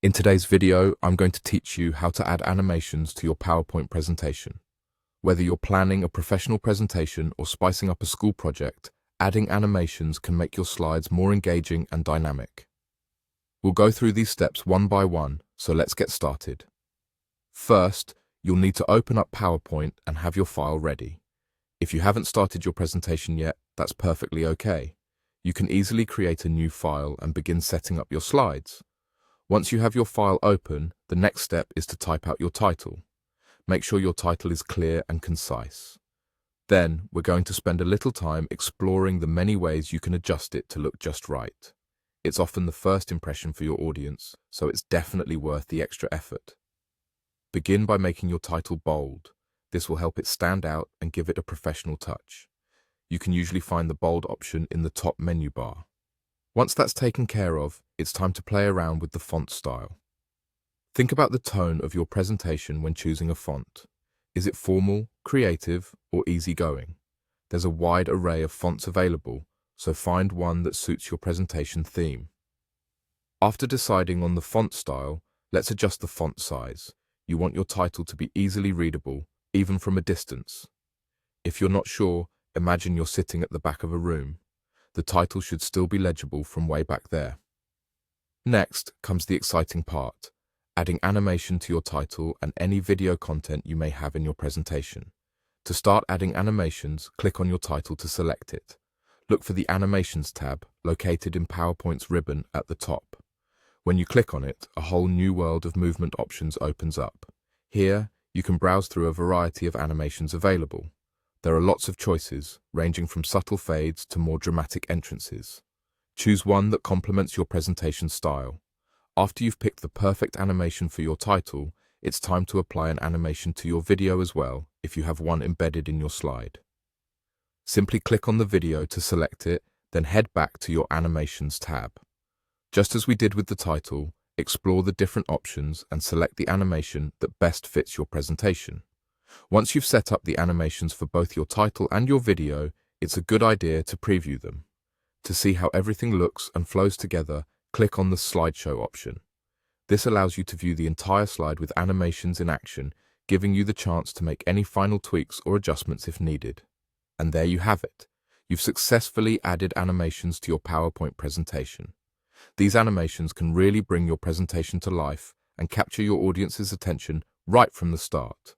In today's video, I'm going to teach you how to add animations to your PowerPoint presentation. Whether you're planning a professional presentation or spicing up a school project, adding animations can make your slides more engaging and dynamic. We'll go through these steps one by one, so let's get started. First, you'll need to open up PowerPoint and have your file ready. If you haven't started your presentation yet, that's perfectly okay. You can easily create a new file and begin setting up your slides. Once you have your file open, the next step is to type out your title. Make sure your title is clear and concise. Then, we're going to spend a little time exploring the many ways you can adjust it to look just right. It's often the first impression for your audience, so it's definitely worth the extra effort. Begin by making your title bold. This will help it stand out and give it a professional touch. You can usually find the bold option in the top menu bar. Once that's taken care of, it's time to play around with the font style. Think about the tone of your presentation when choosing a font. Is it formal, creative, or easygoing? There's a wide array of fonts available, so find one that suits your presentation theme. After deciding on the font style, let's adjust the font size. You want your title to be easily readable, even from a distance. If you're not sure, imagine you're sitting at the back of a room. The title should still be legible from way back there. Next comes the exciting part, adding animation to your title and any video content you may have in your presentation. To start adding animations, click on your title to select it. Look for the Animations tab, located in PowerPoint's ribbon at the top. When you click on it, a whole new world of movement options opens up. Here, you can browse through a variety of animations available. There are lots of choices, ranging from subtle fades to more dramatic entrances. Choose one that complements your presentation style. After you've picked the perfect animation for your title, it's time to apply an animation to your video as well, if you have one embedded in your slide. Simply click on the video to select it, then head back to your Animations tab. Just as we did with the title, explore the different options and select the animation that best fits your presentation. Once you've set up the animations for both your title and your video, it's a good idea to preview them. To see how everything looks and flows together, click on the slideshow option. This allows you to view the entire slide with animations in action, giving you the chance to make any final tweaks or adjustments if needed. And there you have it. You've successfully added animations to your PowerPoint presentation. These animations can really bring your presentation to life and capture your audience's attention right from the start.